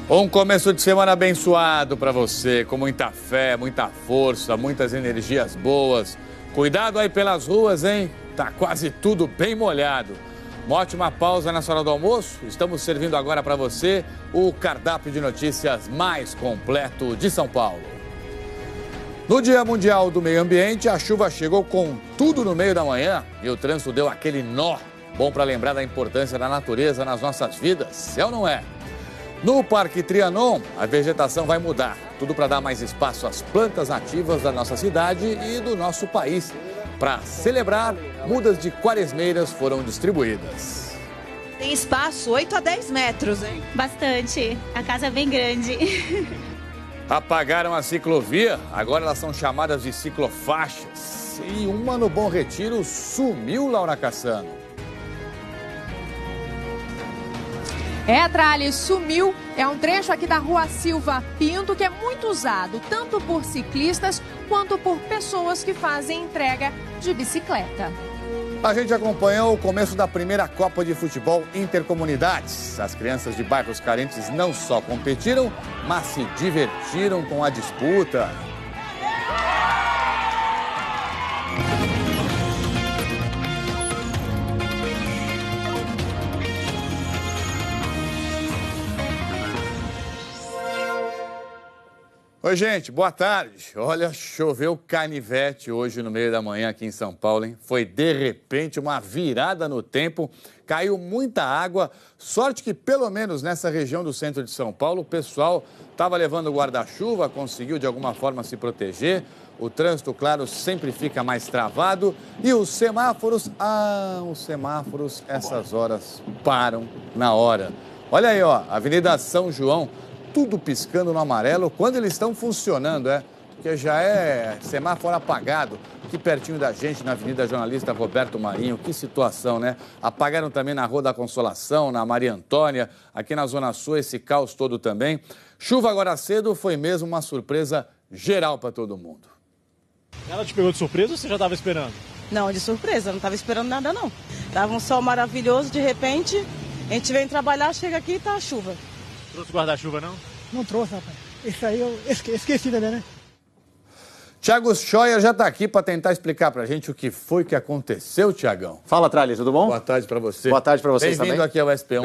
Um começo de semana abençoado para você, com muita fé, muita força, muitas energias boas. Cuidado aí pelas ruas, hein? Tá quase tudo bem molhado. Uma ótima pausa nessa hora do almoço. Estamos servindo agora para você o cardápio de notícias mais completo de São Paulo. No Dia Mundial do Meio Ambiente, a chuva chegou com tudo no meio da manhã e o trânsito deu aquele nó. Bom para lembrar da importância da natureza nas nossas vidas, é ou não é? No Parque Trianon, a vegetação vai mudar. Tudo para dar mais espaço às plantas nativas da nossa cidade e do nosso país. Para celebrar, mudas de quaresmeiras foram distribuídas. Tem espaço, 8 a 10 metros, hein? Bastante. A casa é bem grande. Apagaram a ciclovia, agora elas são chamadas de ciclofaixas. E uma no Bom Retiro sumiu, Laura Cassano. Trali, sumiu. É um trecho aqui da Rua Silva Pinto que é muito usado, tanto por ciclistas quanto por pessoas que fazem entrega de bicicleta. A gente acompanhou o começo da primeira Copa de Futebol Intercomunidades. As crianças de bairros carentes não só competiram, mas se divertiram com a disputa. Oi, gente, boa tarde. Olha, choveu canivete hoje no meio da manhã aqui em São Paulo, hein? Foi, de repente, uma virada no tempo, caiu muita água. Sorte que, pelo menos nessa região do centro de São Paulo, o pessoal estava levando guarda-chuva, conseguiu de alguma forma se proteger. O trânsito, claro, sempre fica mais travado. E os semáforos, essas horas param na hora. Olha aí, ó, Avenida São João, tudo piscando no amarelo quando eles estão funcionando, porque já é semáforo apagado aqui pertinho da gente, na Avenida Jornalista Roberto Marinho. Que situação, né? Apagaram também na Rua da Consolação, na Maria Antônia, aqui na Zona Sul, esse caos todo também. Chuva agora cedo foi mesmo uma surpresa geral para todo mundo. Ela te pegou de surpresa ou você já estava esperando? Não, de surpresa, não estava esperando nada não. Tava um sol maravilhoso, de repente, a gente vem trabalhar, chega aqui e tá a chuva. Trouxe guarda-chuva, não? Não trouxe, rapaz. Isso aí eu esqueci também, né? Tiago Scheuer já está aqui para tentar explicar para a gente o que foi que aconteceu, Tiagão. Fala, Trali, tudo bom? Boa tarde para você. Boa tarde para vocês também. Bem-vindo aqui ao SP1.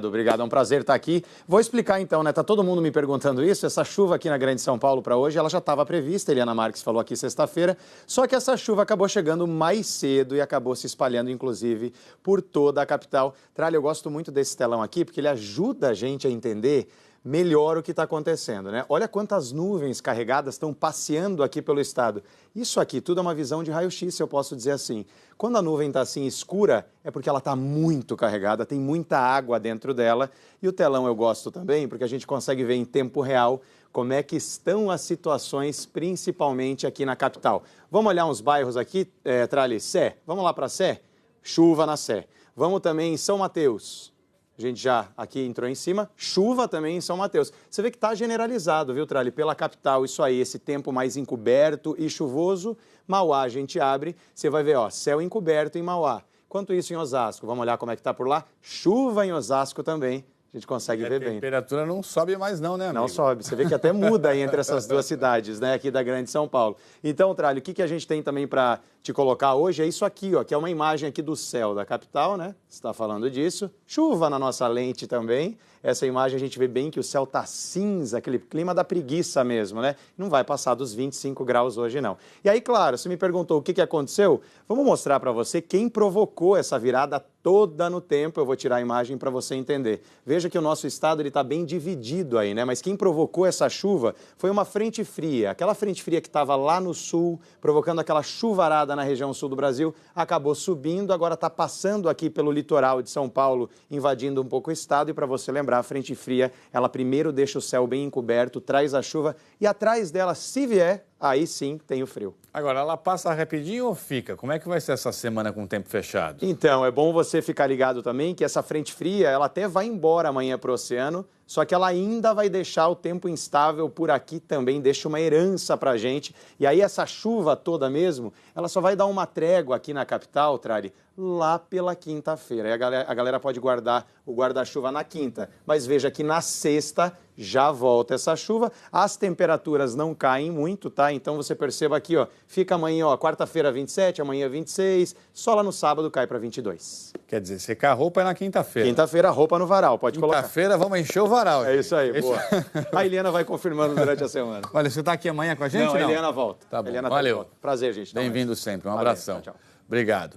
Obrigado. É um prazer estar aqui. Vou explicar então, né? Tá todo mundo me perguntando isso. Essa chuva aqui na Grande São Paulo para hoje, ela já estava prevista. Eliana Marques falou aqui sexta-feira. Só que essa chuva acabou chegando mais cedo e acabou se espalhando, inclusive, por toda a capital. Trali, eu gosto muito desse telão aqui porque ele ajuda a gente a entender melhor o que está acontecendo, né? Olha quantas nuvens carregadas estão passeando aqui pelo estado. Isso aqui tudo é uma visão de raio-x, se eu posso dizer assim. Quando a nuvem está assim escura, é porque ela está muito carregada, tem muita água dentro dela. E o telão eu gosto também, porque a gente consegue ver em tempo real como é que estão as situações, principalmente aqui na capital. Vamos olhar uns bairros aqui, Trali, Sé. Vamos lá para Sé? Chuva na Sé. Vamos também em São Mateus. A gente já aqui entrou em cima, chuva também em São Mateus. Você vê que está generalizado, viu, Trali? Pela capital, isso aí, esse tempo mais encoberto e chuvoso. Mauá a gente abre, você vai ver, ó, céu encoberto em Mauá. Enquanto isso em Osasco, vamos olhar como é que está por lá? Chuva em Osasco também. A gente consegue ver bem. A temperatura não sobe mais não, né, amigo? Não sobe. Você vê que até muda aí entre essas duas cidades, né, aqui da Grande São Paulo. Então, Trali, o que a gente tem também para te colocar hoje é isso aqui, ó, que é uma imagem aqui do céu da capital, né? Você está falando disso. Chuva na nossa lente também. Essa imagem a gente vê bem que o céu tá cinza, aquele clima da preguiça mesmo, né? Não vai passar dos 25 graus hoje, não. E aí, claro, você me perguntou o que aconteceu. Vamos mostrar para você quem provocou essa virada toda no tempo. Eu vou tirar a imagem para você entender. Veja que o nosso estado está bem dividido aí, né? Mas quem provocou essa chuva foi uma frente fria. Aquela frente fria que estava lá no sul, provocando aquela chuvarada na região sul do Brasil, acabou subindo, agora está passando aqui pelo litoral de São Paulo, invadindo um pouco o estado. E para você lembrar, a frente fria, ela primeiro deixa o céu bem encoberto, traz a chuva e atrás dela, se vier, aí sim tem o frio. Agora, ela passa rapidinho ou fica? Como é que vai ser essa semana com o tempo fechado? Então, é bom você ficar ligado também que essa frente fria, ela até vai embora amanhã para o oceano, só que ela ainda vai deixar o tempo instável por aqui também, deixa uma herança para a gente. E aí essa chuva toda mesmo, ela só vai dar uma trégua aqui na capital, Trali, lá pela quinta-feira. Aí a galera pode guardar o guarda-chuva na quinta, mas veja que na sexta já volta essa chuva. As temperaturas não caem muito, tá? Então você perceba aqui, ó, fica amanhã, ó, quarta-feira 27, amanhã 26, só lá no sábado cai para 22. Quer dizer, secar a roupa é na quinta-feira. Quinta-feira, roupa no varal, pode colocar. Quinta-feira vamos encher o varal. É isso aí, boa. A Eliana vai confirmando durante a semana. Olha, você está aqui amanhã com a gente? Não, a Eliana volta. Tá bom, Eliana valeu. volta. Prazer, gente. Bem-vindo sempre, um Valeu, abração. tchau, tchau. Obrigado.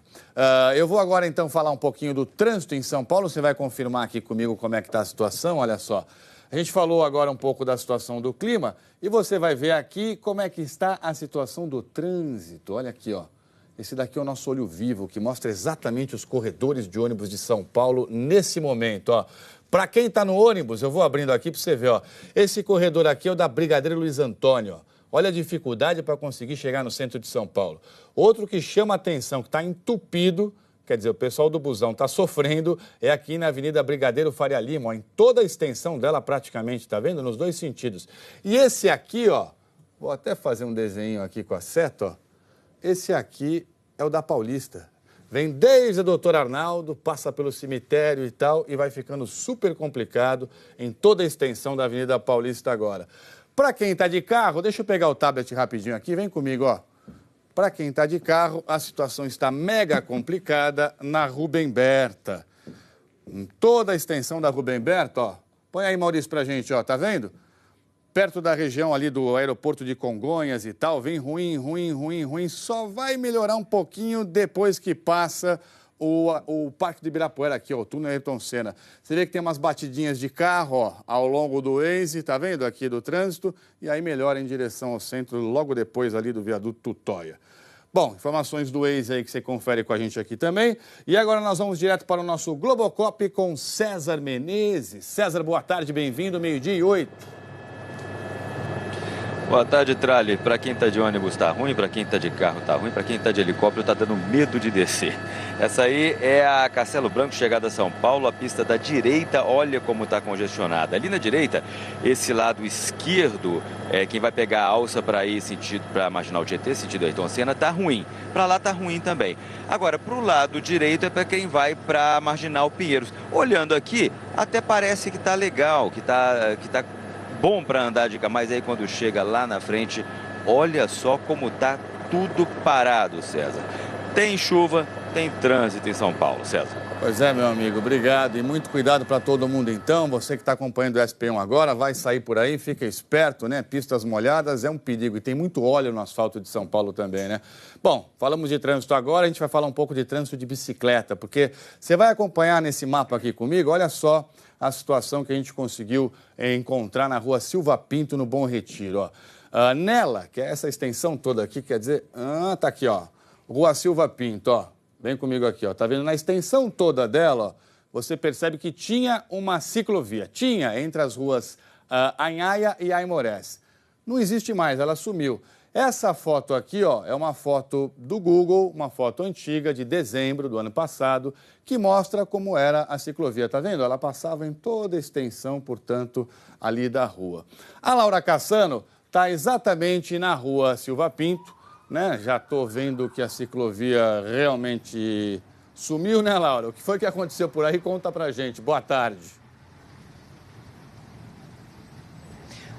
Eu vou agora, então, falar um pouquinho do trânsito em São Paulo. Você vai confirmar aqui comigo como é que está a situação, olha só. A gente falou agora um pouco da situação do clima e você vai ver aqui como é que está a situação do trânsito. Olha aqui, ó. Esse daqui é o nosso olho vivo, que mostra exatamente os corredores de ônibus de São Paulo nesse momento, ó. Para quem está no ônibus, eu vou abrindo aqui para você ver, ó. Esse corredor aqui é o da Brigadeiro Luiz Antônio, ó. Olha a dificuldade para conseguir chegar no centro de São Paulo. Outro que chama a atenção, que está entupido, quer dizer, o pessoal do busão está sofrendo, é aqui na Avenida Brigadeiro Faria Lima, ó, em toda a extensão dela praticamente, tá vendo? Nos dois sentidos. E esse aqui, ó, vou até fazer um desenho aqui com a seta, ó. Esse aqui é o da Paulista. Vem desde a Doutor Arnaldo, passa pelo cemitério e tal, e vai ficando super complicado em toda a extensão da Avenida Paulista agora. Para quem está de carro, deixa eu pegar o tablet rapidinho aqui, vem comigo, ó. Para quem está de carro, a situação está mega complicada na Rubem Berta. Em toda a extensão da Rubem Berta, ó. Põe aí, Maurício, pra gente, ó, tá vendo? Perto da região ali do aeroporto de Congonhas e tal, vem ruim, só vai melhorar um pouquinho depois que passa o Parque do Ibirapuera aqui, ó, o túnel Ayrton Senna. Você vê que tem umas batidinhas de carro, ó, ao longo do Waze, tá vendo aqui do trânsito? E aí melhora em direção ao centro, logo depois ali do viaduto Tutóia. Bom, informações do Waze aí que você confere com a gente aqui também. E agora nós vamos direto para o nosso Globocop com César Menezes. César, boa tarde, bem-vindo, 12:08. Boa tarde, Trali. Para quem está de ônibus está ruim, para quem está de carro está ruim, para quem está de helicóptero está dando medo de descer. Essa aí é a Castelo Branco, chegada a São Paulo, a pista da direita, olha como está congestionada. Ali na direita, esse lado esquerdo, quem vai pegar a alça para ir sentido para Marginal Tietê, sentido Ayrton Senna, está ruim. Para lá está ruim também. Agora, para o lado direito é para quem vai para Marginal Pinheiros. Olhando aqui, até parece que está legal, que tá bom para andar de carro, mas aí quando chega lá na frente, olha só como tá tudo parado, César. Tem chuva, tem trânsito em São Paulo, César. Pois é, meu amigo, obrigado. E muito cuidado para todo mundo, então. Você que está acompanhando o SP1 agora, vai sair por aí, fica esperto, né? Pistas molhadas é um perigo. E tem muito óleo no asfalto de São Paulo também, né? Bom, falamos de trânsito agora, a gente vai falar um pouco de trânsito de bicicleta, porque você vai acompanhar nesse mapa aqui comigo, olha só a situação que a gente conseguiu encontrar na rua Silva Pinto, no Bom Retiro, ó. Nela, que é essa extensão toda aqui, quer dizer, tá aqui, ó, Rua Silva Pinto, ó. Vem comigo aqui, ó. Tá vendo? Na extensão toda dela, ó, você percebe que tinha uma ciclovia. Tinha entre as ruas Anhaia e Aimorés. Não existe mais, ela sumiu. Essa foto aqui, ó, é uma foto do Google, uma foto antiga de dezembro do ano passado, que mostra como era a ciclovia. Tá vendo? Ela passava em toda a extensão, portanto, ali da rua. A Laura Cassano está exatamente na rua Silva Pinto, né? Já estou vendo que a ciclovia realmente sumiu, né, Laura? O que foi que aconteceu por aí? Conta pra gente. Boa tarde.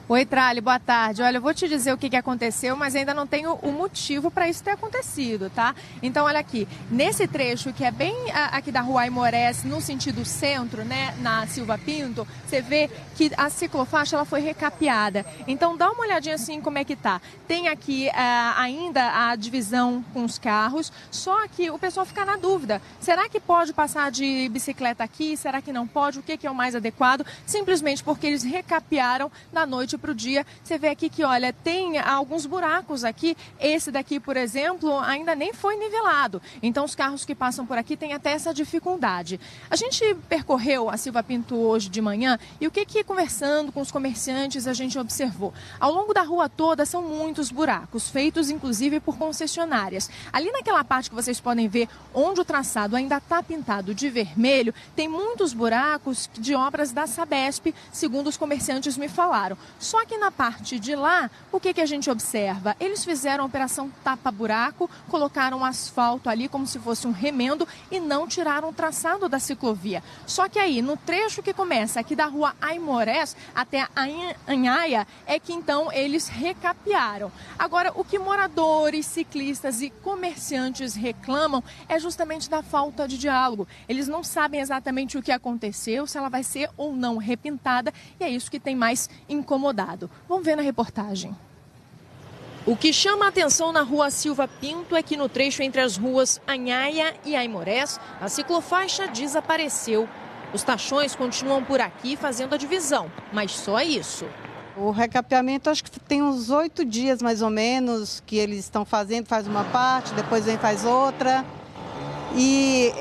Oi, Trali, boa tarde. Olha, eu vou te dizer o que aconteceu, mas ainda não tenho o motivo para isso ter acontecido, tá? Então, olha aqui, nesse trecho que é bem aqui da rua Aimorés, no sentido centro, né, na Silva Pinto, você vê que a ciclofaixa ela foi recapeada. Então, dá uma olhadinha assim como é que tá. Tem aqui ainda a divisão com os carros, só que o pessoal fica na dúvida. Será que pode passar de bicicleta aqui? Será que não pode? O que é o mais adequado? Simplesmente porque eles recapearam da noite para o dia. Você vê aqui que, olha, tem alguns buracos aqui. Esse daqui, por exemplo, ainda nem foi nivelado. Então, os carros que passam por aqui têm até essa dificuldade. A gente percorreu a Silva Pinto hoje de manhã e o que conversando com os comerciantes a gente observou? Ao longo da rua toda são muitos buracos, feitos inclusive por concessionárias. Ali naquela parte que vocês podem ver, onde o traçado ainda está pintado de vermelho, tem muitos buracos de obras da Sabesp, segundo os comerciantes me falaram. Só que na parte de lá, o que a gente observa? Eles fizeram a operação tapa-buraco, colocaram asfalto ali como se fosse um remendo e não tiraram o traçado da ciclovia. Só que aí, no trecho que começa aqui da rua Aimorés até a Anhaia, é que então eles recapearam. Agora, o que moradores, ciclistas e comerciantes reclamam é justamente da falta de diálogo. Eles não sabem exatamente o que aconteceu, se ela vai ser ou não repintada, e é isso que tem mais incomodado. Vamos ver na reportagem. O que chama a atenção na rua Silva Pinto é que no trecho entre as ruas Anhaia e Aimorés, a ciclofaixa desapareceu. Os tachões continuam por aqui fazendo a divisão, mas só isso. O recapeamento acho que tem uns 8 dias mais ou menos que eles estão fazendo, faz uma parte, depois vem faz outra. E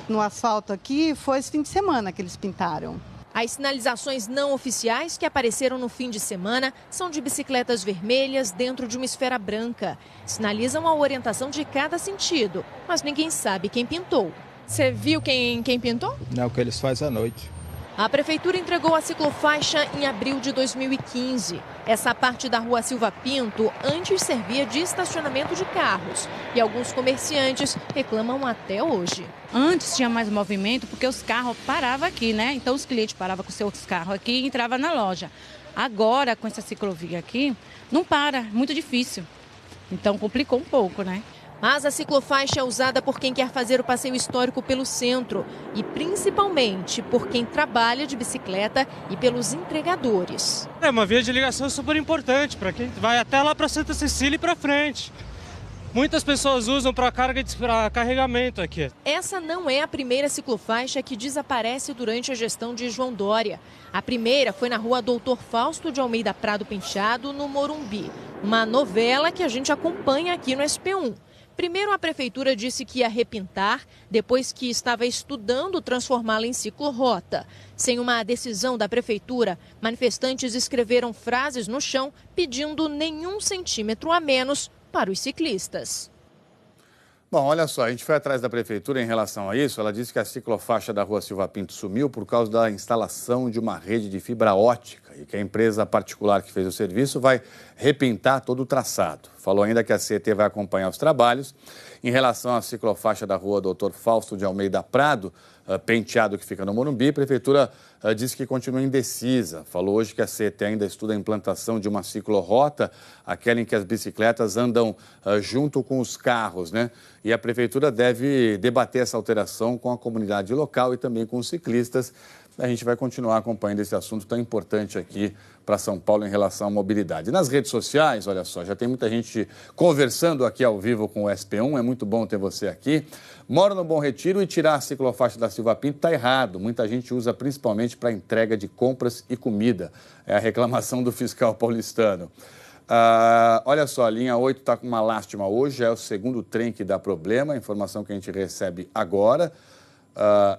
no asfalto aqui foi esse fim de semana que eles pintaram. As sinalizações não oficiais que apareceram no fim de semana são de bicicletas vermelhas dentro de uma esfera branca. Sinalizam a orientação de cada sentido, mas ninguém sabe quem pintou. Você viu quem pintou? Não, o que eles fazem à noite. A prefeitura entregou a ciclofaixa em abril de 2015. Essa parte da rua Silva Pinto antes servia de estacionamento de carros. E alguns comerciantes reclamam até hoje. Antes tinha mais movimento porque os carros paravam aqui, né? Então os clientes paravam com seus carros aqui e entravam na loja. Agora, com essa ciclovia aqui, não para, muito difícil. Então complicou um pouco, né? Mas a ciclofaixa é usada por quem quer fazer o passeio histórico pelo centro e principalmente por quem trabalha de bicicleta e pelos entregadores. É uma via de ligação super importante para quem vai até lá para Santa Cecília e para frente. Muitas pessoas usam para carregamento aqui. Essa não é a primeira ciclofaixa que desaparece durante a gestão de João Dória. A primeira foi na rua Doutor Fausto de Almeida Prado Penteado, no Morumbi. Uma novela que a gente acompanha aqui no SP1. Primeiro, a prefeitura disse que ia repintar, depois que estava estudando transformá-la em ciclorrota. Sem uma decisão da prefeitura, manifestantes escreveram frases no chão pedindo nenhum centímetro a menos para os ciclistas. Bom, olha só, a gente foi atrás da prefeitura em relação a isso. Ela disse que a ciclofaixa da rua Silva Pinto sumiu por causa da instalação de uma rede de fibra ótica e que a empresa particular que fez o serviço vai repintar todo o traçado. Falou ainda que a CET vai acompanhar os trabalhos. Em relação à ciclofaixa da rua Doutor Fausto de Almeida Prado, Penteado, que fica no Morumbi, a prefeitura disse que continua indecisa. Falou hoje que a CET ainda estuda a implantação de uma ciclorrota, aquela em que as bicicletas andam junto com os carros, né? E a prefeitura deve debater essa alteração com a comunidade local e também com os ciclistas. A gente vai continuar acompanhando esse assunto tão importante aqui para São Paulo em relação à mobilidade. Nas redes sociais, olha só, já tem muita gente conversando aqui ao vivo com o SP1, é muito bom ter você aqui. Moro no Bom Retiro e tirar a ciclofaixa da Silva Pinto está errado. Muita gente usa principalmente para entrega de compras e comida. É a reclamação do fiscal paulistano. Olha só, a linha 8 está com uma lástima hoje, é o segundo trem que dá problema, a informação que a gente recebe agora.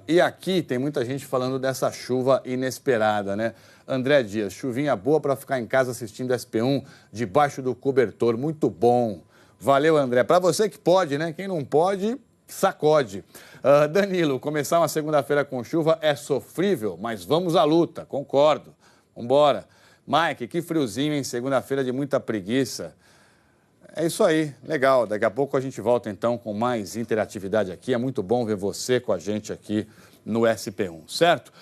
E aqui tem muita gente falando dessa chuva inesperada, né? André Dias, chuvinha boa para ficar em casa assistindo SP1 debaixo do cobertor, muito bom. Valeu, André. Para você que pode, né? Quem não pode, sacode. Danilo, começar uma segunda-feira com chuva é sofrível, mas vamos à luta, concordo. Vambora. Mike, que friozinho, hein? Segunda-feira de muita preguiça. É isso aí, legal. Daqui a pouco a gente volta então com mais interatividade aqui. É muito bom ver você com a gente aqui no SP1, certo?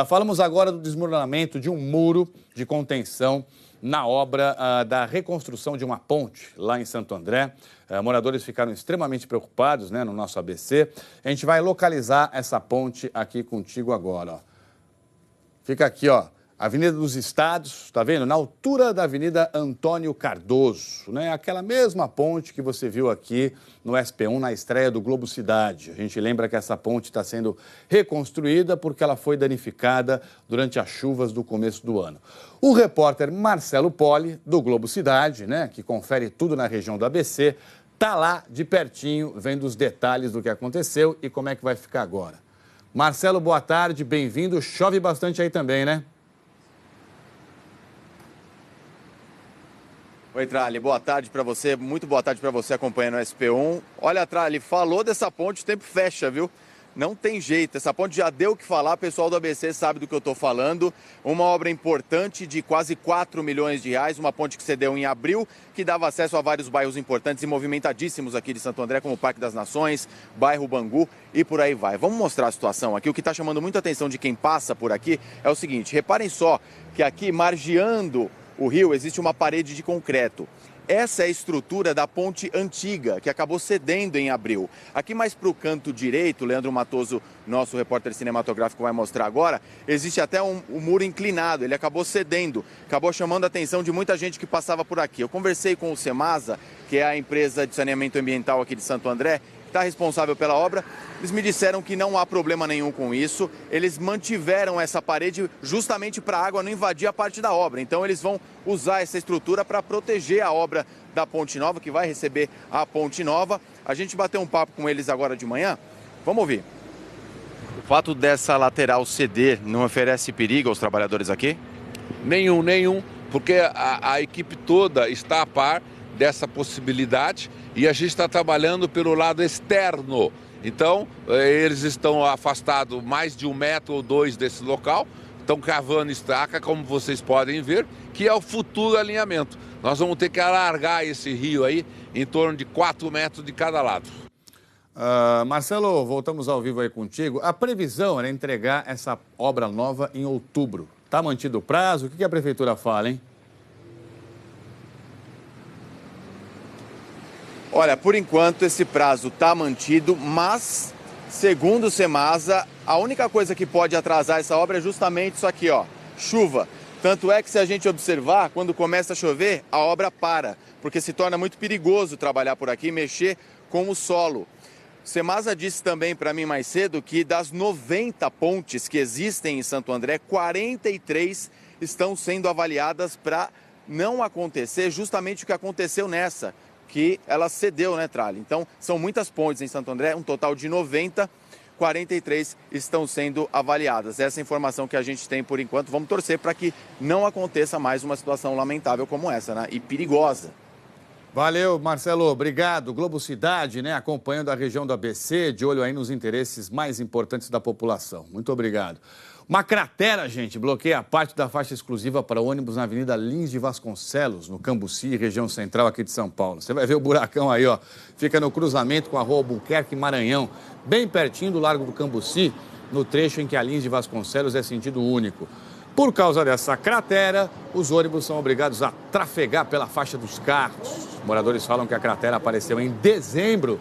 Falamos agora do desmoronamento de um muro de contenção na obra da reconstrução de uma ponte lá em Santo André. Moradores ficaram extremamente preocupados, né, no nosso ABC. A gente vai localizar essa ponte aqui contigo agora, ó. Fica aqui, ó. Avenida dos Estados, tá vendo? Na altura da Avenida Antônio Cardoso, né? Aquela mesma ponte que você viu aqui no SP1 na estreia do Globo Cidade. A gente lembra que essa ponte está sendo reconstruída porque ela foi danificada durante as chuvas do começo do ano. O repórter Marcelo Poli, do Globo Cidade, né? Que confere tudo na região do ABC, tá lá de pertinho, vendo os detalhes do que aconteceu e como é que vai ficar agora. Marcelo, boa tarde, bem-vindo. Chove bastante aí também, né? Oi, Trali, boa tarde para você, muito boa tarde para você acompanhando o SP1. Olha, Trali, falou dessa ponte, o tempo fecha, viu? não tem jeito. Essa ponte já deu o que falar, o pessoal do ABC sabe do que eu estou falando. Uma obra importante de quase 4 milhões de reais, uma ponte que cedeu em abril, que dava acesso a vários bairros importantes e movimentadíssimos aqui de Santo André, como o Parque das Nações, bairro Bangu e por aí vai. Vamos mostrar a situação aqui. O que está chamando muita atenção de quem passa por aqui é o seguinte, reparem só que aqui, margeando o rio, existe uma parede de concreto. Essa é a estrutura da ponte antiga, que acabou cedendo em abril. Aqui mais para o canto direito, Leandro Matoso, nosso repórter cinematográfico, vai mostrar agora, existe até um muro inclinado, ele acabou cedendo, acabou chamando a atenção de muita gente que passava por aqui. Eu conversei com o Semasa, que é a empresa de saneamento ambiental aqui de Santo André, está responsável pela obra. Eles me disseram que não há problema nenhum com isso. Eles mantiveram essa parede justamente para a água não invadir a parte da obra. Então eles vão usar essa estrutura para proteger a obra da Ponte Nova, que vai receber a Ponte Nova. A gente bateu um papo com eles agora de manhã. Vamos ouvir. O fato dessa lateral ceder não oferece perigo aos trabalhadores aqui? Nenhum, porque a equipe toda está a par dessa possibilidade e a gente está trabalhando pelo lado externo. Então, eles estão afastados mais de 1 metro ou 2 desse local, estão cavando estaca, como vocês podem ver, que é o futuro alinhamento. Nós vamos ter que alargar esse rio aí em torno de 4 metros de cada lado. Marcelo, voltamos ao vivo aí contigo. A previsão era entregar essa obra nova em outubro. Está mantido o prazo? O que a prefeitura fala, hein? Olha, por enquanto esse prazo está mantido, mas, segundo o Semasa, a única coisa que pode atrasar essa obra é justamente isso aqui, ó, chuva. Tanto é que se a gente observar, quando começa a chover, a obra para, porque se torna muito perigoso trabalhar por aqui e mexer com o solo. O Semasa disse também para mim mais cedo que das 90 pontes que existem em Santo André, 43 estão sendo avaliadas para não acontecer justamente o que aconteceu nessa, que ela cedeu, né, Tralli? Então, são muitas pontes em Santo André, um total de 90, 43 estão sendo avaliadas. Essa é a informação que a gente tem por enquanto. Vamos torcer para que não aconteça mais uma situação lamentável como essa, né? E perigosa. Valeu, Marcelo. Obrigado. Globo Cidade, né? Acompanhando a região do ABC, de olho aí nos interesses mais importantes da população. Muito obrigado. Uma cratera, gente, bloqueia a parte da faixa exclusiva para ônibus na Avenida Lins de Vasconcelos, no Cambuci, região central aqui de São Paulo. Você vai ver o buracão aí, ó. Fica no cruzamento com a Rua Albuquerque, Maranhão, bem pertinho do Largo do Cambuci, no trecho em que a Lins de Vasconcelos é sentido único. Por causa dessa cratera, os ônibus são obrigados a trafegar pela faixa dos carros. Os moradores falam que a cratera apareceu em dezembro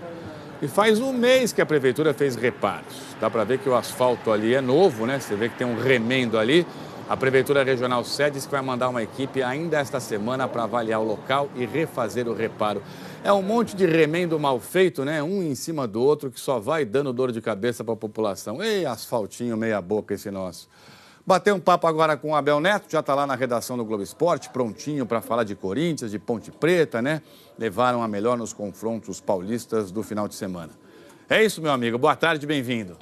e faz 1 mês que a prefeitura fez reparos. Dá para ver que o asfalto ali é novo, né? Você vê que tem um remendo ali. A Prefeitura Regional Sé diz que vai mandar uma equipe ainda esta semana para avaliar o local e refazer o reparo. É um monte de remendo mal feito, né? Um em cima do outro, que só vai dando dor de cabeça para a população. Ei, asfaltinho meia boca esse nosso. Bateu um papo agora com o Abel Neto, já está lá na redação do Globo Esporte, prontinho para falar de Corinthians, de Ponte Preta, né? Levaram a melhor nos confrontos paulistas do final de semana. É isso, meu amigo. Boa tarde, bem-vindo.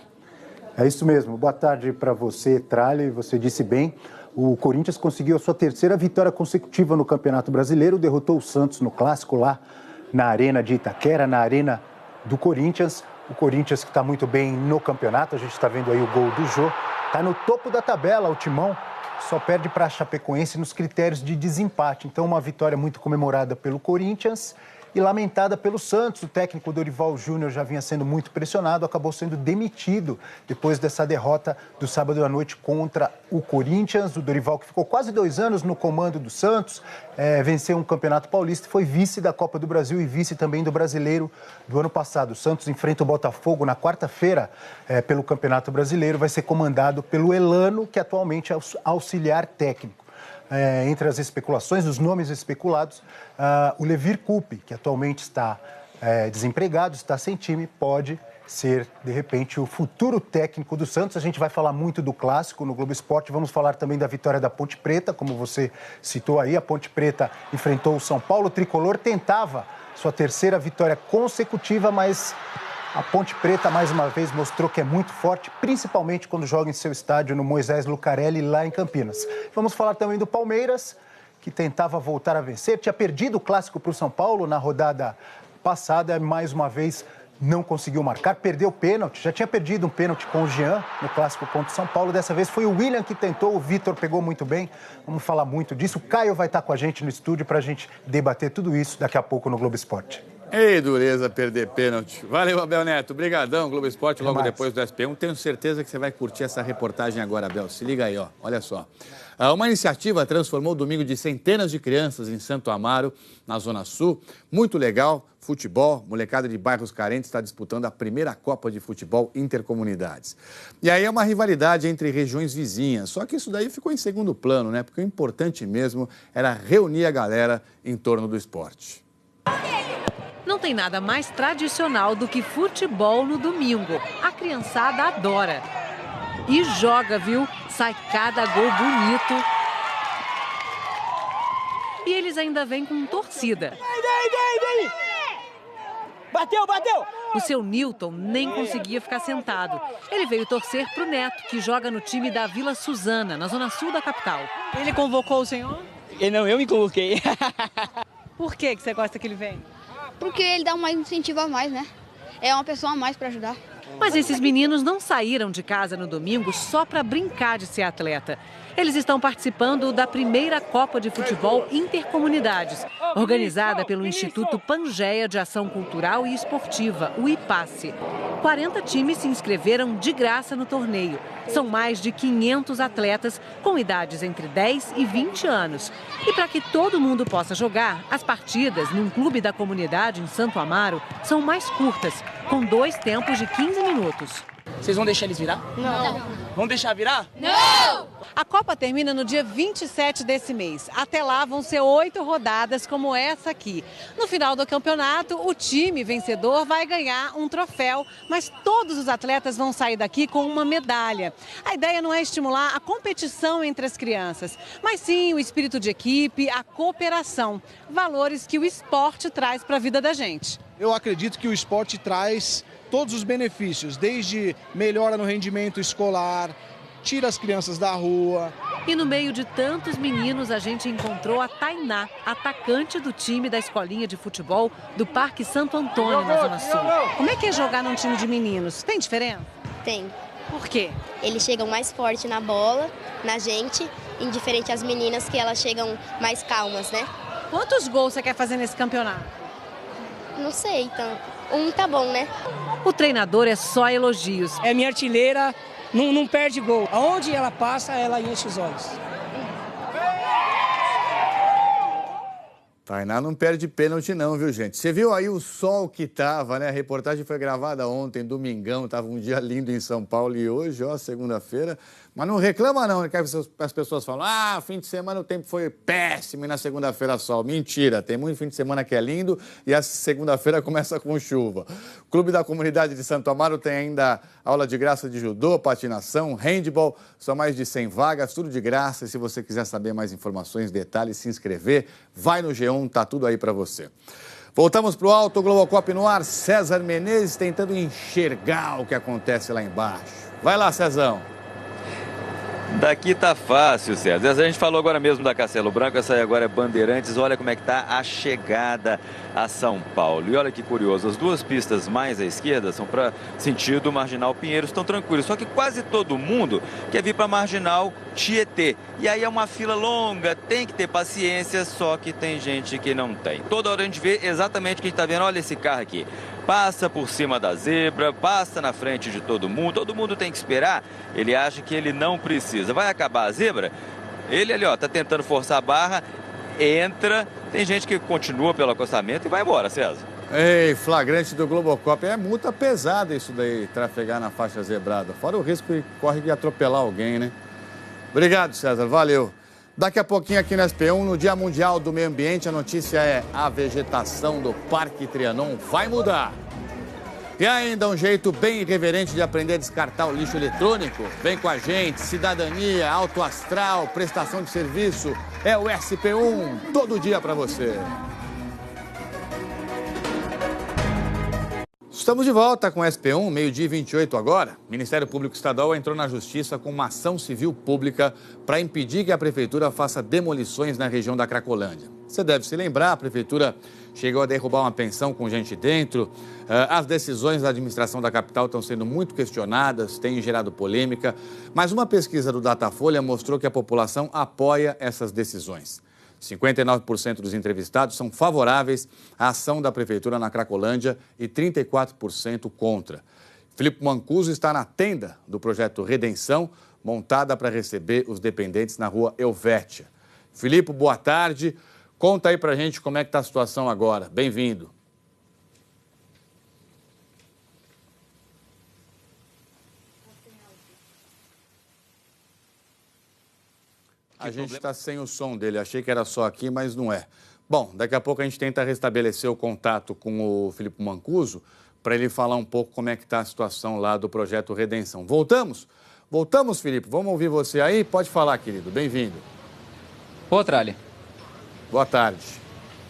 É isso mesmo. Boa tarde para você, Tralli. Você disse bem, o Corinthians conseguiu a sua 3ª vitória consecutiva no Campeonato Brasileiro, derrotou o Santos no Clássico lá na Arena de Itaquera, na Arena do Corinthians. O Corinthians que está muito bem no campeonato, a gente está vendo aí o gol do Jô. Está no topo da tabela, o Timão só perde para a Chapecoense nos critérios de desempate. Então, uma vitória muito comemorada pelo Corinthians e lamentada pelo Santos. O técnico Dorival Júnior já vinha sendo muito pressionado, acabou sendo demitido depois dessa derrota do sábado à noite contra o Corinthians. O Dorival, que ficou quase 2 anos no comando do Santos, venceu um campeonato paulista, foi vice da Copa do Brasil e vice também do Brasileiro do ano passado. O Santos enfrenta o Botafogo na quarta-feira pelo Campeonato Brasileiro, vai ser comandado pelo Elano, que atualmente é auxiliar técnico. Entre as especulações, os nomes especulados, o Levir Coupe, que atualmente está desempregado, está sem time, pode ser, de repente, o futuro técnico do Santos. A gente vai falar muito do Clássico no Globo Esporte, vamos falar também da vitória da Ponte Preta, como você citou aí. A Ponte Preta enfrentou o São Paulo, o Tricolor tentava sua 3ª vitória consecutiva, mas a Ponte Preta, mais uma vez, mostrou que é muito forte, principalmente quando joga em seu estádio no Moisés Lucarelli, lá em Campinas. Vamos falar também do Palmeiras, que tentava voltar a vencer. Tinha perdido o Clássico para o São Paulo na rodada passada, mais uma vez não conseguiu marcar, perdeu o pênalti, já tinha perdido um pênalti com o Jean no clássico contra o São Paulo, dessa vez foi o William que tentou, o Vitor pegou muito bem, vamos falar muito disso, o Caio vai estar com a gente no estúdio para a gente debater tudo isso daqui a pouco no Globo Esporte. Ei, dureza perder pênalti. Valeu, Abel Neto, brigadão, Globo Esporte, logo depois do SP1, tenho certeza que você vai curtir essa reportagem agora, Abel, se liga aí, ó, olha só. Uma iniciativa transformou o domingo de centenas de crianças em Santo Amaro, na Zona Sul. Muito legal, futebol, molecada de bairros carentes está disputando a primeira Copa de Futebol Intercomunidades. E aí é uma rivalidade entre regiões vizinhas, só que isso daí ficou em segundo plano, né? Porque o importante mesmo era reunir a galera em torno do esporte. Não tem nada mais tradicional do que futebol no domingo. A criançada adora. E joga, viu? Sai cada gol bonito. E eles ainda vêm com torcida. Bateu, bateu! O seu Newton nem conseguia ficar sentado. Ele veio torcer pro neto, que joga no time da Vila Suzana, na zona sul da capital. Ele convocou o senhor? Não, eu me convoquei. Por que você gosta que ele vem? Porque ele dá mais incentivo a mais, né? É uma pessoa a mais para ajudar. Mas esses meninos não saíram de casa no domingo só para brincar de ser atleta. Eles estão participando da primeira Copa de Futebol Intercomunidades, organizada pelo Instituto Pangeia de Ação Cultural e Esportiva, o IPASSE. 40 times se inscreveram de graça no torneio. São mais de 500 atletas com idades entre 10 e 20 anos. E para que todo mundo possa jogar, as partidas num clube da comunidade em Santo Amaro são mais curtas, com 2 tempos de 15 minutos. Vocês vão deixar eles virar? Não. Vão deixar virar? Não! A Copa termina no dia 27 desse mês. Até lá vão ser 8 rodadas como essa aqui. No final do campeonato, o time vencedor vai ganhar um troféu, mas todos os atletas vão sair daqui com uma medalha. A ideia não é estimular a competição entre as crianças, mas sim o espírito de equipe, a cooperação, valores que o esporte traz para a vida da gente. Eu acredito que o esporte traz todos os benefícios, desde melhora no rendimento escolar, tira as crianças da rua. E no meio de tantos meninos, a gente encontrou a Tainá, atacante do time da escolinha de futebol do Parque Santo Antônio, na Zona Sul. Como é que é jogar num time de meninos? Tem diferença? Tem. Por quê? Eles chegam mais forte na bola, na gente, indiferente às meninas, que elas chegam mais calmas, né? Quantos gols você quer fazer nesse campeonato? Não sei, então. Um tá bom, né? O treinador é só elogios. É minha artilheira, não perde gol. Aonde ela passa, ela enche os olhos. Tainá não perde pênalti não, viu, gente? Você viu aí o sol que tava, né? A reportagem foi gravada ontem, domingão, tava um dia lindo em São Paulo e hoje, ó, segunda-feira. Mas não reclama não, que as pessoas falam, fim de semana o tempo foi péssimo e na segunda-feira sol. Mentira, tem muito fim de semana que é lindo e a segunda-feira começa com chuva. O Clube da Comunidade de Santo Amaro tem ainda aula de graça de judô, patinação, handball, são mais de 100 vagas, tudo de graça. E se você quiser saber mais informações, detalhes, se inscrever, vai no G1, tá tudo aí para você. Voltamos para o Alto Globocop no ar, César Menezes tentando enxergar o que acontece lá embaixo. Vai lá, Cezão. Daqui tá fácil, César. A gente falou agora mesmo da Castelo Branco, essa aí agora é Bandeirantes. Olha como é que tá a chegada a São Paulo. E olha que curioso, as duas pistas mais à esquerda são para sentido Marginal Pinheiros, estão tranquilos. Só que quase todo mundo quer vir para Marginal Tietê. E aí é uma fila longa, tem que ter paciência, só que tem gente que não tem. Toda hora a gente vê exatamente o que a gente tá vendo. Olha esse carro aqui. Passa por cima da zebra, passa na frente de todo mundo tem que esperar, ele acha que ele não precisa. Vai acabar a zebra, ele ali, ó, tá tentando forçar a barra, entra, tem gente que continua pelo acostamento e vai embora, César. Ei, flagrante do Globocop, é multa pesada isso daí, trafegar na faixa zebrada, fora o risco que corre de atropelar alguém, né? Obrigado, César, valeu. Daqui a pouquinho aqui na SP1, no Dia Mundial do Meio Ambiente, a notícia é a vegetação do Parque Trianon vai mudar. E ainda um jeito bem irreverente de aprender a descartar o lixo eletrônico. Vem com a gente, cidadania, alto astral, prestação de serviço. É o SP1, todo dia para você. Estamos de volta com o SP1, meio-dia e 28 agora. O Ministério Público Estadual entrou na Justiça com uma ação civil pública para impedir que a Prefeitura faça demolições na região da Cracolândia. Você deve se lembrar, a Prefeitura chegou a derrubar uma pensão com gente dentro. As decisões da administração da capital estão sendo muito questionadas, têm gerado polêmica, mas uma pesquisa do Datafolha mostrou que a população apoia essas decisões. 59% dos entrevistados são favoráveis à ação da prefeitura na Cracolândia e 34% contra. Filipe Mancuso está na tenda do projeto Redenção, montada para receber os dependentes na rua Helvétia. Filipe, boa tarde. Conta aí pra gente como é que está a situação agora. Bem-vindo. A gente está sem o som dele. Achei que era só aqui, mas não é. Bom, daqui a pouco a gente tenta restabelecer o contato com o Filipe Mancuso para ele falar um pouco como é que está a situação lá do projeto Redenção. Voltamos? Voltamos, Filipe. Vamos ouvir você aí? Pode falar, querido. Bem-vindo. Ô, Trali. Boa tarde.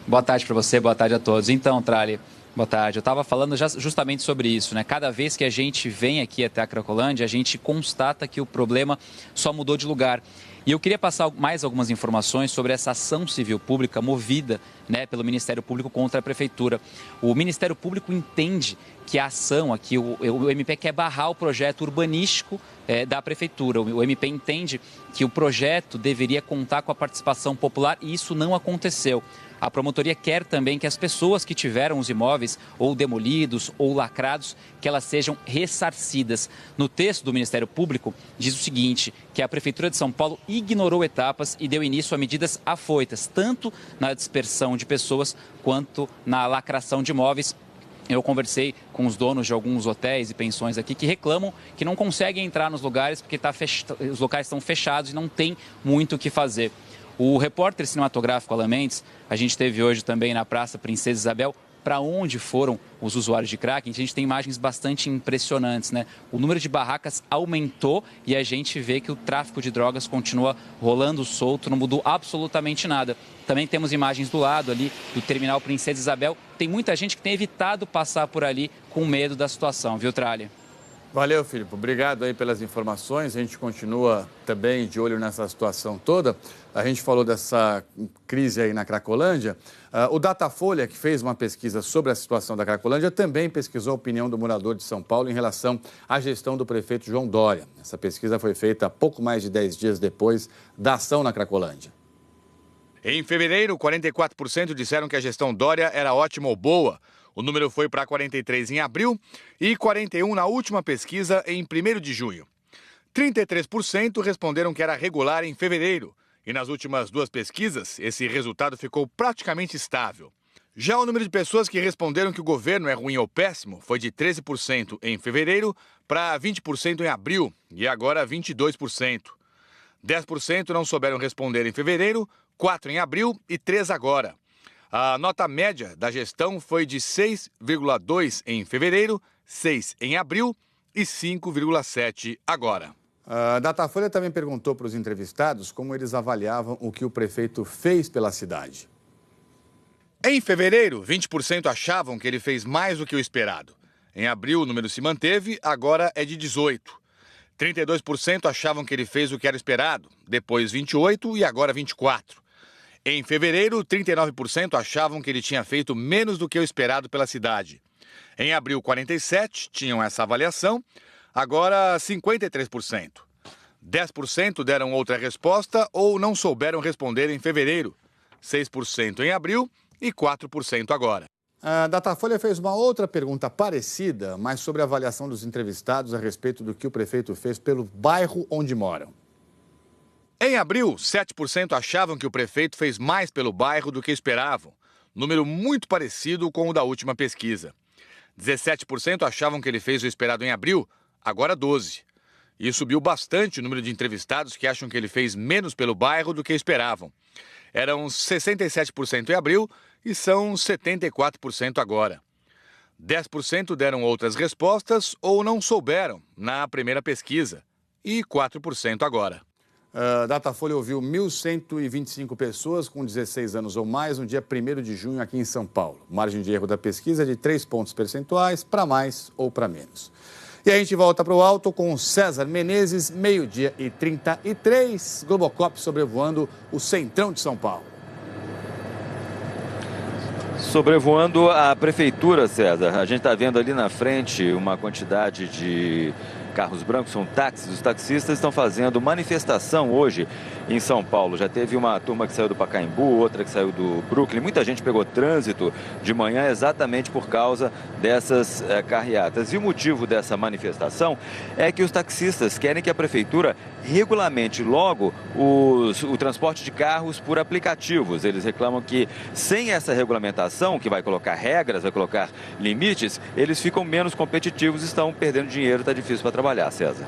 Boa tarde para você, boa tarde a todos. Então, Trali, boa tarde. Eu estava falando justamente sobre isso, né? Cada vez que a gente vem aqui até a Cracolândia, a gente constata que o problema só mudou de lugar. E eu queria passar mais algumas informações sobre essa ação civil pública movida, né, pelo Ministério Público contra a Prefeitura. O Ministério Público entende que a ação aqui, o MP quer barrar o projeto urbanístico da Prefeitura. O MP entende que o projeto deveria contar com a participação popular e isso não aconteceu. A promotoria quer também que as pessoas que tiveram os imóveis ou demolidos ou lacrados, que elas sejam ressarcidas. No texto do Ministério Público diz o seguinte, que a Prefeitura de São Paulo ignorou etapas e deu início a medidas afoitas, tanto na dispersão de pessoas quanto na lacração de imóveis. Eu conversei com os donos de alguns hotéis e pensões aqui que reclamam que não conseguem entrar nos lugares porque os locais estão fechados e não tem muito o que fazer. O repórter cinematográfico Alan Mendes, a gente teve hoje também na Praça Princesa Isabel, para onde foram os usuários de crack. A gente tem imagens bastante impressionantes, né? O número de barracas aumentou e a gente vê que o tráfico de drogas continua rolando solto, não mudou absolutamente nada. Também temos imagens do lado ali do terminal Princesa Isabel. Tem muita gente que tem evitado passar por ali com medo da situação, viu, Tralha? Valeu, Filipe. Obrigado aí pelas informações. A gente continua também de olho nessa situação toda. A gente falou dessa crise aí na Cracolândia. O Datafolha, que fez uma pesquisa sobre a situação da Cracolândia, também pesquisou a opinião do morador de São Paulo em relação à gestão do prefeito João Dória. Essa pesquisa foi feita pouco mais de 10 dias depois da ação na Cracolândia. Em fevereiro, 44% disseram que a gestão Dória era ótima ou boa. O número foi para 43% em abril e 41% na última pesquisa em 1º de junho. 33% responderam que era regular em fevereiro. E nas últimas duas pesquisas, esse resultado ficou praticamente estável. Já o número de pessoas que responderam que o governo é ruim ou péssimo foi de 13% em fevereiro para 20% em abril e agora 22%. 10% não souberam responder em fevereiro, 4% em abril e 3% agora. A nota média da gestão foi de 6,2 em fevereiro, 6 em abril e 5,7 agora. A Datafolha também perguntou para os entrevistados como eles avaliavam o que o prefeito fez pela cidade. Em fevereiro, 20% achavam que ele fez mais do que o esperado. Em abril, o número se manteve, agora é de 18%. 32% achavam que ele fez o que era esperado, depois 28% e agora 24%. Em fevereiro, 39% achavam que ele tinha feito menos do que o esperado pela cidade. Em abril, 47% tinham essa avaliação, agora 53%. 10% deram outra resposta ou não souberam responder em fevereiro. 6% em abril e 4% agora. A Datafolha fez uma outra pergunta parecida, mas sobre a avaliação dos entrevistados a respeito do que o prefeito fez pelo bairro onde moram. Em abril, 7% achavam que o prefeito fez mais pelo bairro do que esperavam, número muito parecido com o da última pesquisa. 17% achavam que ele fez o esperado em abril, agora 12%. E subiu bastante o número de entrevistados que acham que ele fez menos pelo bairro do que esperavam. Eram 67% em abril e são 74% agora. 10% deram outras respostas ou não souberam na primeira pesquisa e 4% agora. A Datafolha ouviu 1.125 pessoas com 16 anos ou mais no dia 1º de junho aqui em São Paulo. Margem de erro da pesquisa é de 3 pontos percentuais, para mais ou para menos. E a gente volta para o alto com o César Menezes, 12h33, Globocop sobrevoando o centrão de São Paulo. Sobrevoando a prefeitura, César, a gente está vendo ali na frente uma quantidade de carros brancos, são táxis. Os taxistas estão fazendo manifestação hoje em São Paulo. Já teve uma turma que saiu do Pacaembu, outra que saiu do Brooklyn. Muita gente pegou trânsito de manhã exatamente por causa dessas carreatas. E o motivo dessa manifestação é que os taxistas querem que a prefeitura regulamente logo o transporte de carros por aplicativos. Eles reclamam que sem essa regulamentação, que vai colocar regras, vai colocar limites, eles ficam menos competitivos, estão perdendo dinheiro, está difícil para trabalhar, César.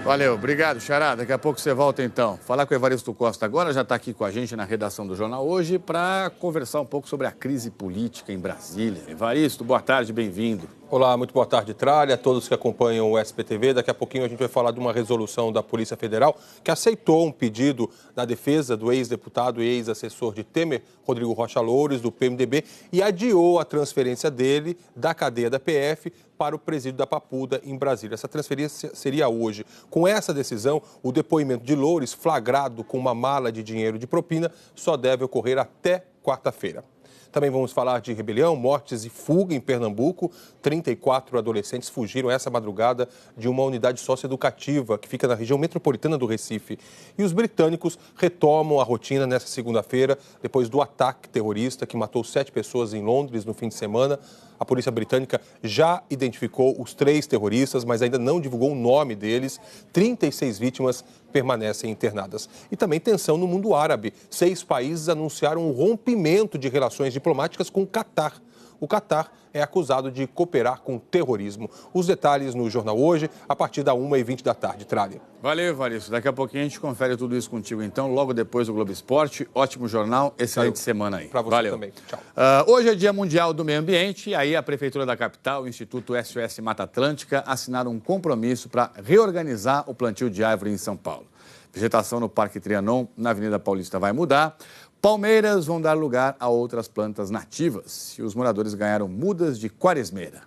Valeu, obrigado, Xará. Daqui a pouco você volta então. Falar com o Evaristo Costa agora, já está aqui com a gente na redação do Jornal Hoje para conversar um pouco sobre a crise política em Brasília. Evaristo, boa tarde, bem-vindo. Olá, muito boa tarde, Tralha, a todos que acompanham o SBTV. Daqui a pouquinho a gente vai falar de uma resolução da Polícia Federal que aceitou um pedido da defesa do ex-deputado e ex-assessor de Temer, Rodrigo Rocha Loures, do PMDB, e adiou a transferência dele da cadeia da PF para o presídio da Papuda, em Brasília. Essa transferência seria hoje. Com essa decisão, o depoimento de Loures, flagrado com uma mala de dinheiro de propina, só deve ocorrer até quarta-feira. Também vamos falar de rebelião, mortes e fuga em Pernambuco. 34 adolescentes fugiram essa madrugada de uma unidade socioeducativa que fica na região metropolitana do Recife. E os britânicos retomam a rotina nesta segunda-feira, depois do ataque terrorista que matou 7 pessoas em Londres no fim de semana. A polícia britânica já identificou os 3 terroristas, mas ainda não divulgou o nome deles. 36 vítimas permanecem internadas. E também tensão no mundo árabe. 6 países anunciaram um rompimento de relações diplomáticas com o Catar. O Catar é acusado de cooperar com o terrorismo. Os detalhes no Jornal Hoje, a partir da 1h20 da tarde. Tralha. Valeu, Evaristo. Daqui a pouquinho a gente confere tudo isso contigo, então, logo depois do Globo Esporte. Ótimo jornal, excelente semana aí. Para você Valeu. também. Tchau. Hoje é Dia Mundial do Meio Ambiente e aí a Prefeitura da capital, o Instituto SOS Mata Atlântica, assinaram um compromisso para reorganizar o plantio de árvore em São Paulo. Vegetação no Parque Trianon, na Avenida Paulista, vai mudar. Palmeiras vão dar lugar a outras plantas nativas e os moradores ganharam mudas de quaresmeira.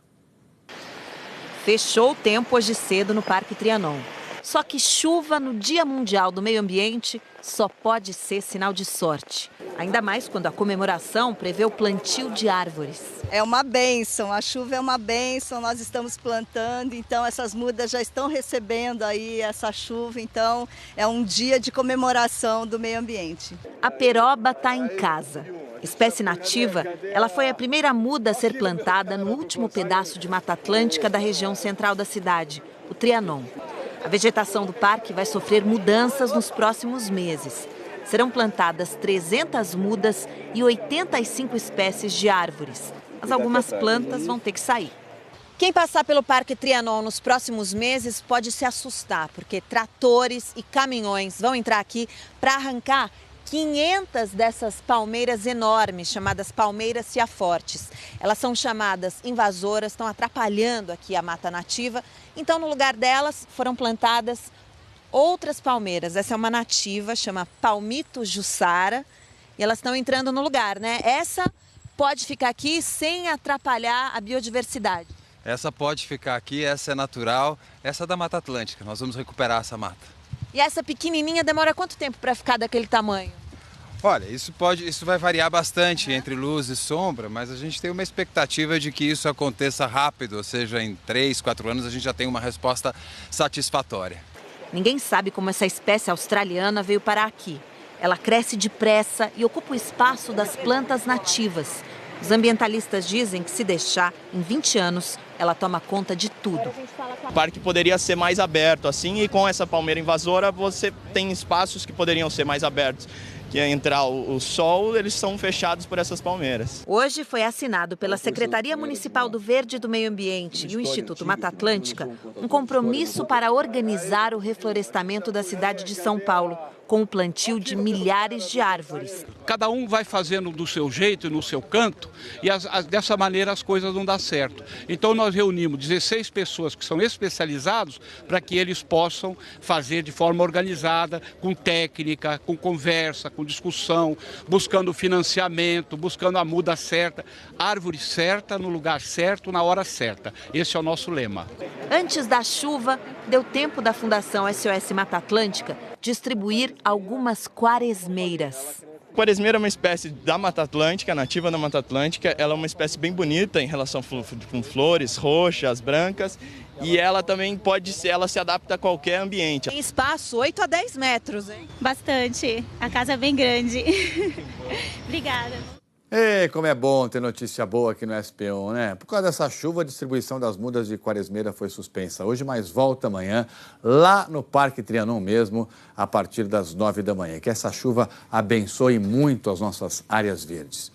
Fechou o tempo hoje cedo no Parque Trianon. Só que chuva no Dia Mundial do Meio Ambiente só pode ser sinal de sorte. Ainda mais quando a comemoração prevê o plantio de árvores. É uma bênção, a chuva é uma bênção, nós estamos plantando, então essas mudas já estão recebendo aí essa chuva, então é um dia de comemoração do meio ambiente. A peroba está em casa. Espécie nativa, ela foi a primeira muda a ser plantada no último pedaço de Mata Atlântica da região central da cidade, o Trianon. A vegetação do parque vai sofrer mudanças nos próximos meses. Serão plantadas 300 mudas e 85 espécies de árvores. Mas algumas plantas vão ter que sair. Quem passar pelo Parque Trianon nos próximos meses pode se assustar, porque tratores e caminhões vão entrar aqui para arrancar 500 dessas palmeiras enormes, chamadas palmeiras ciafortes. Elas são chamadas invasoras, estão atrapalhando aqui a mata nativa. Então, no lugar delas, foram plantadas outras palmeiras. Essa é uma nativa, chama Palmito jussara, e elas estão entrando no lugar, né? Essa pode ficar aqui sem atrapalhar a biodiversidade. Essa pode ficar aqui, essa é natural, essa é da Mata Atlântica. Nós vamos recuperar essa mata. E essa pequenininha demora quanto tempo para ficar daquele tamanho? Olha, isso vai variar bastante entre luz e sombra, mas a gente tem uma expectativa de que isso aconteça rápido, ou seja, em 3, 4 anos a gente já tem uma resposta satisfatória. Ninguém sabe como essa espécie australiana veio parar aqui. Ela cresce depressa e ocupa o espaço das plantas nativas. Os ambientalistas dizem que, se deixar, em 20 anos, ela toma conta de tudo. O parque poderia ser mais aberto assim, e com essa palmeira invasora você tem espaços que poderiam ser mais abertos. Que entrar o sol, eles são fechados por essas palmeiras. Hoje foi assinado pela Secretaria Municipal do Verde e do Meio Ambiente e o Instituto Mata Atlântica um compromisso para organizar o reflorestamento da cidade de São Paulo, com o plantio de milhares de árvores. Cada um vai fazendo do seu jeito e no seu canto, e dessa maneira as coisas não dão certo. Então nós reunimos 16 pessoas que são especializados para que eles possam fazer de forma organizada, com técnica, com conversa, com discussão, buscando financiamento, buscando a muda certa, árvore certa, no lugar certo, na hora certa. Esse é o nosso lema. Antes da chuva, deu tempo da Fundação SOS Mata Atlântica distribuir algumas quaresmeiras. quaresmeira é uma espécie da Mata Atlântica, nativa da Mata Atlântica. Ela é uma espécie bem bonita em relação com flores roxas, brancas. E ela também ela se adapta a qualquer ambiente. Tem espaço 8 a 10 metros, hein? Bastante. A casa é bem grande. Obrigada. Ei, como é bom ter notícia boa aqui no SP1, né? Por causa dessa chuva, a distribuição das mudas de quaresmeira foi suspensa hoje, mas volta amanhã, lá no Parque Trianon mesmo, a partir das 9 da manhã. Que essa chuva abençoe muito as nossas áreas verdes.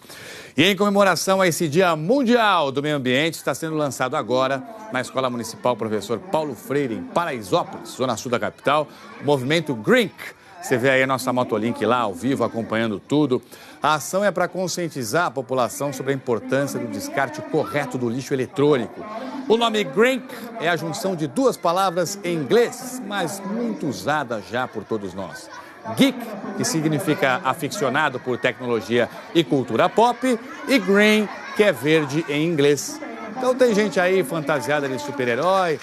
E em comemoração a esse Dia Mundial do Meio Ambiente, está sendo lançado agora, na Escola Municipal Professor Paulo Freire, em Paraisópolis, zona sul da capital, o movimento Grink. Você vê aí a nossa Motolink lá ao vivo, acompanhando tudo. A ação é para conscientizar a população sobre a importância do descarte correto do lixo eletrônico. O nome Grink é a junção de duas palavras em inglês, mas muito usada já por todos nós. Geek, que significa aficionado por tecnologia e cultura pop, e Green, que é verde em inglês. Então tem gente aí fantasiada de super-herói,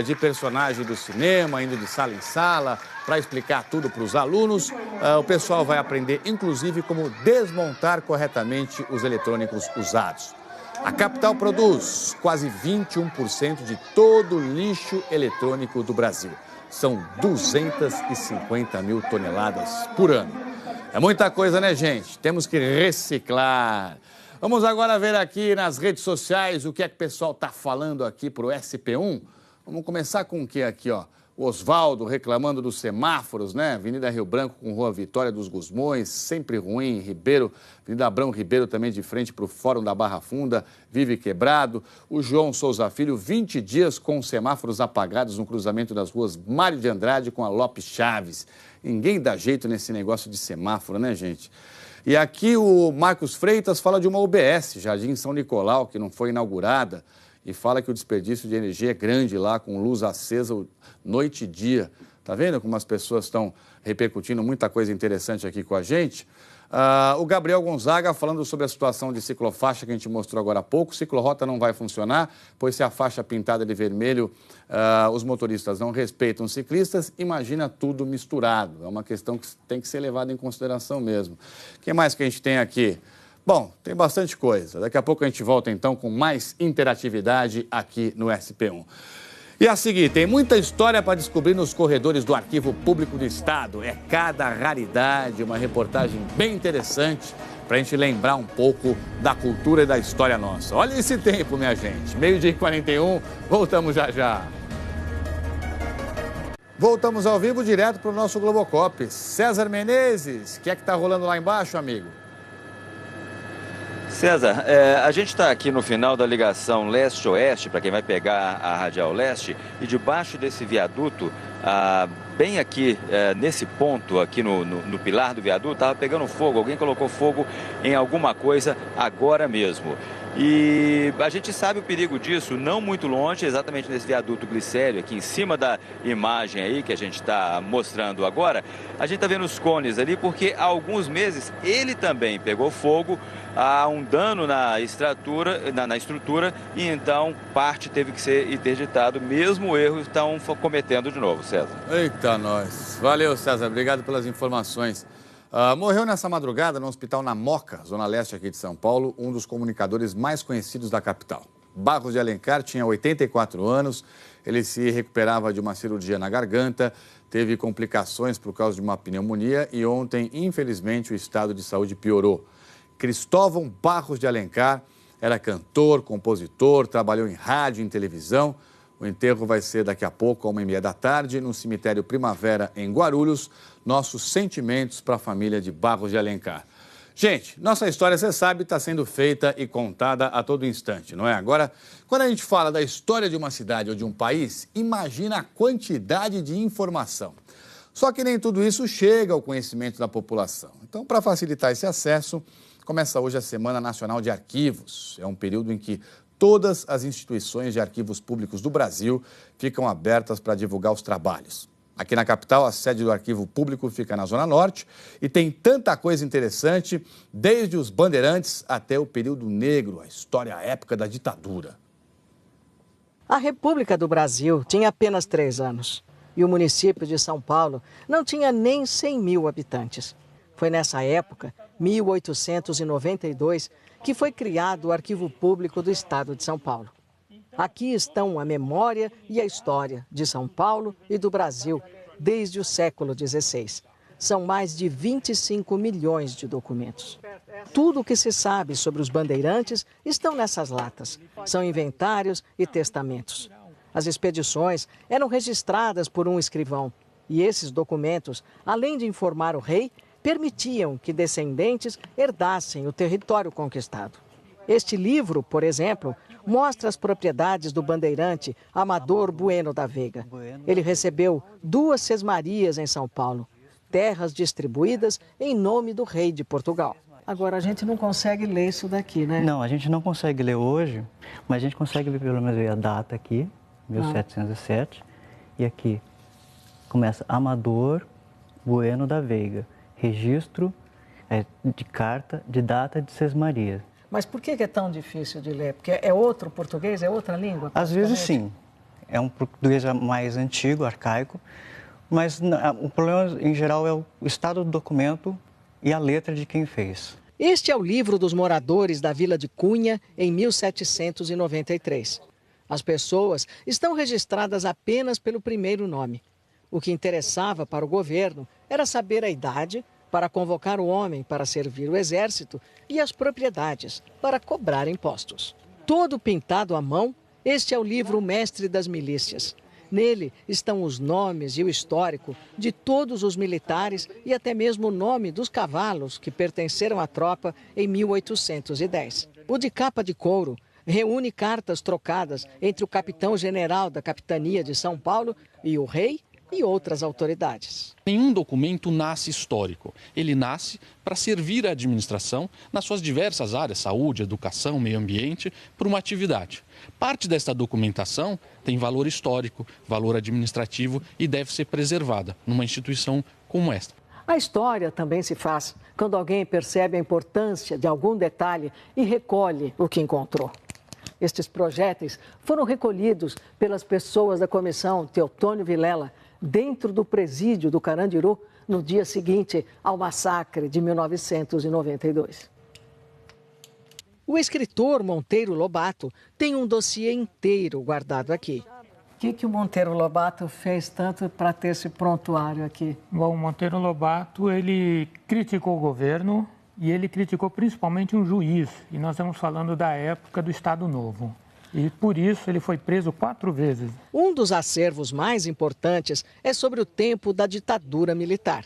de personagem do cinema, indo de sala em sala, para explicar tudo para os alunos. O pessoal vai aprender, inclusive, como desmontar corretamente os eletrônicos usados. A capital produz quase 21% de todo o lixo eletrônico do Brasil. São 250 mil toneladas por ano. É muita coisa, né, gente? Temos que reciclar. Vamos agora ver aqui nas redes sociais o que é que o pessoal está falando aqui para o SP1. Vamos começar com o que aqui, ó? O Osvaldo reclamando dos semáforos, né? Avenida Rio Branco com Rua Vitória dos Gusmões, sempre ruim. Ribeiro, Avenida Abrão Ribeiro também de frente para o Fórum da Barra Funda, vive quebrado. O João Souza Filho, 20 dias com semáforos apagados no cruzamento das ruas Mário de Andrade com a Lopes Chaves. Ninguém dá jeito nesse negócio de semáforo, né, gente? E aqui o Marcos Freitas fala de uma UBS, Jardim São Nicolau, que não foi inaugurada. E fala que o desperdício de energia é grande lá, com luz acesa noite e dia. Tá vendo como as pessoas estão repercutindo muita coisa interessante aqui com a gente? O Gabriel Gonzaga falando sobre a situação de ciclofaixa que a gente mostrou agora há pouco. Ciclorrota não vai funcionar, pois se a faixa pintada de vermelho, os motoristas não respeitam os ciclistas, imagina tudo misturado. É uma questão que tem que ser levada em consideração mesmo. O que mais que a gente tem aqui? Bom, tem bastante coisa. Daqui a pouco a gente volta, então, com mais interatividade aqui no SP1. E a seguir, tem muita história para descobrir nos corredores do Arquivo Público do Estado. É cada raridade, uma reportagem bem interessante para a gente lembrar um pouco da cultura e da história nossa. Olha esse tempo, minha gente. 12h41, voltamos já já. Voltamos ao vivo direto para o nosso Globocop. César Menezes, o que é que está rolando lá embaixo, amigo? César, a gente está aqui no final da ligação leste-oeste, para quem vai pegar a Radial Leste, e debaixo desse viaduto, bem aqui, nesse ponto, aqui no pilar do viaduto, estava pegando fogo. Alguém colocou fogo em alguma coisa agora mesmo. E a gente sabe o perigo disso, não muito longe, exatamente nesse viaduto Glicério, aqui em cima da imagem aí que a gente está mostrando agora. A gente está vendo os cones ali, porque há alguns meses ele também pegou fogo, há um dano na estrutura, e então parte teve que ser interditado. Mesmo o erro estão cometendo de novo, César. Eita, nós. Valeu, César. Obrigado pelas informações. Morreu nessa madrugada no Hospital na Moca, zona leste aqui de São Paulo, um dos comunicadores mais conhecidos da capital. Barros de Alencar tinha 84 anos, ele se recuperava de uma cirurgia na garganta, teve complicações por causa de uma pneumonia e ontem, infelizmente, o estado de saúde piorou. Cristóvão Barros de Alencar era cantor, compositor, trabalhou em rádio e em televisão. O enterro vai ser daqui a pouco, 1h30 da tarde, no cemitério Primavera, em Guarulhos. Nossos sentimentos para a família de Barros de Alencar. Gente, nossa história, você sabe, está sendo feita e contada a todo instante, não é? Agora, quando a gente fala da história de uma cidade ou de um país, imagina a quantidade de informação. Só que nem tudo isso chega ao conhecimento da população. Então, para facilitar esse acesso, começa hoje a Semana Nacional de Arquivos. É um período em que todas as instituições de arquivos públicos do Brasil ficam abertas para divulgar os trabalhos. Aqui na capital, a sede do Arquivo Público fica na Zona Norte e tem tanta coisa interessante, desde os bandeirantes até o período negro, a história a época da ditadura. A República do Brasil tinha apenas 3 anos e o município de São Paulo não tinha nem 100 mil habitantes. Foi nessa época 1892, que foi criado o Arquivo Público do Estado de São Paulo. Aqui estão a memória e a história de São Paulo e do Brasil desde o século XVI. São mais de 25 milhões de documentos. Tudo o que se sabe sobre os bandeirantes estão nessas latas. São inventários e testamentos. As expedições eram registradas por um escrivão. E esses documentos, além de informar o rei, permitiam que descendentes herdassem o território conquistado. Este livro, por exemplo, mostra as propriedades do bandeirante Amador Bueno da Veiga. Ele recebeu 2 sesmarias em São Paulo, terras distribuídas em nome do rei de Portugal. Agora, a gente não consegue ler isso daqui, né? Não, a gente não consegue ler hoje, mas a gente consegue ver pelo menos a data aqui, 1707, e aqui começa Amador Bueno da Veiga, registro de carta de data de sesmaria. Mas por que é tão difícil de ler? Porque é outro português, é outra língua? Às vezes sim, é um português mais antigo, arcaico, mas o problema em geral é o estado do documento e a letra de quem fez. Este é o livro dos moradores da Vila de Cunha em 1793. As pessoas estão registradas apenas pelo primeiro nome. O que interessava para o governo era saber a idade para convocar o homem para servir o exército e as propriedades para cobrar impostos. Todo pintado à mão, este é o livro Mestre das Milícias. Nele estão os nomes e o histórico de todos os militares e até mesmo o nome dos cavalos que pertenceram à tropa em 1810. O de capa de couro reúne cartas trocadas entre o capitão-general da Capitania de São Paulo e o rei e outras autoridades. Nenhum documento nasce histórico. Ele nasce para servir a administração nas suas diversas áreas, saúde, educação, meio ambiente, por uma atividade. Parte desta documentação tem valor histórico, valor administrativo e deve ser preservada numa instituição como esta. A história também se faz quando alguém percebe a importância de algum detalhe e recolhe o que encontrou. Estes projéteis foram recolhidos pelas pessoas da comissão Teotônio Vilela dentro do presídio do Carandiru no dia seguinte ao massacre de 1992. O escritor Monteiro Lobato tem um dossiê inteiro guardado aqui. O que o Monteiro Lobato fez tanto para ter esse prontuário aqui? Bom, o Monteiro Lobato, ele criticou o governo e ele criticou principalmente um juiz. E nós estamos falando da época do Estado Novo. E por isso ele foi preso 4 vezes. Um dos acervos mais importantes é sobre o tempo da ditadura militar.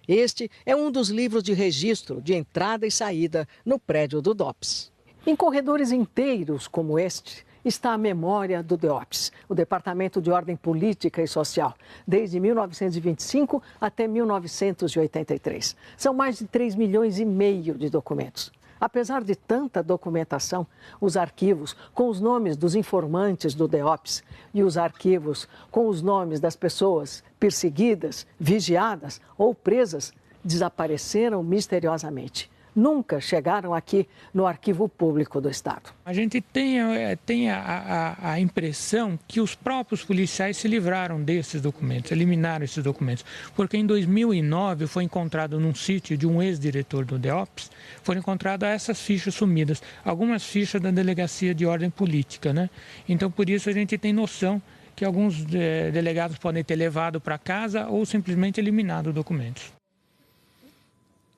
Este é um dos livros de registro de entrada e saída no prédio do DOPS. Em corredores inteiros como este, está a memória do DEOPS, o Departamento de Ordem Política e Social, desde 1925 até 1983. São mais de 3,5 milhões de documentos. Apesar de tanta documentação, os arquivos com os nomes dos informantes do DEOPS e os arquivos com os nomes das pessoas perseguidas, vigiadas ou presas desapareceram misteriosamente. Nunca chegaram aqui no Arquivo Público do Estado. A gente tem a impressão que os próprios policiais se livraram desses documentos, eliminaram esses documentos. Porque em 2009 foi encontrado num sítio de um ex-diretor do DEOPS, foram encontradas essas fichas sumidas, algumas fichas da Delegacia de Ordem Política, né? Então, por isso a gente tem noção que alguns delegados podem ter levado para casa ou simplesmente eliminado documentos.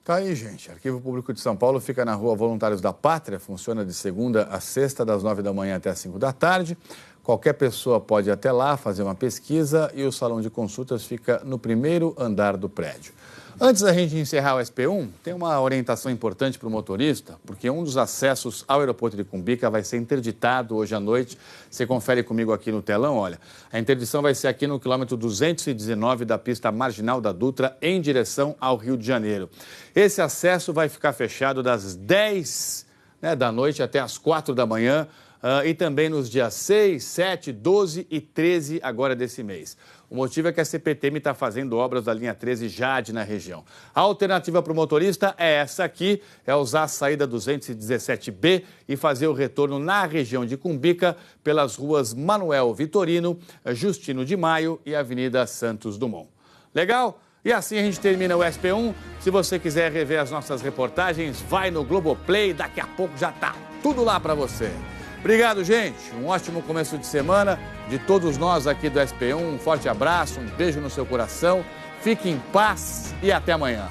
Tá aí, gente. Arquivo Público de São Paulo fica na Rua Voluntários da Pátria, funciona de segunda a sexta, das 9 da manhã até as 5 da tarde. Qualquer pessoa pode ir até lá, fazer uma pesquisa e o salão de consultas fica no primeiro andar do prédio. Antes da gente encerrar o SP1, tem uma orientação importante para o motorista, porque um dos acessos ao aeroporto de Cumbica vai ser interditado hoje à noite. Você confere comigo aqui no telão, olha. A interdição vai ser aqui no quilômetro 219 da pista marginal da Dutra, em direção ao Rio de Janeiro. Esse acesso vai ficar fechado das 10 da noite até as 4 da manhã. E também nos dias 6, 7, 12 e 13 agora desse mês. O motivo é que a CPTM está fazendo obras da linha 13 Jade na região. A alternativa para o motorista é essa aqui, é usar a saída 217B e fazer o retorno na região de Cumbica pelas ruas Manuel Vitorino, Justino de Maio e Avenida Santos Dumont. Legal? E assim a gente termina o SP1. Se você quiser rever as nossas reportagens, vai no Globoplay. Daqui a pouco já tá tudo lá para você. Obrigado, gente. Um ótimo começo de semana de todos nós aqui do SP1. Um forte abraço, um beijo no seu coração. Fique em paz e até amanhã.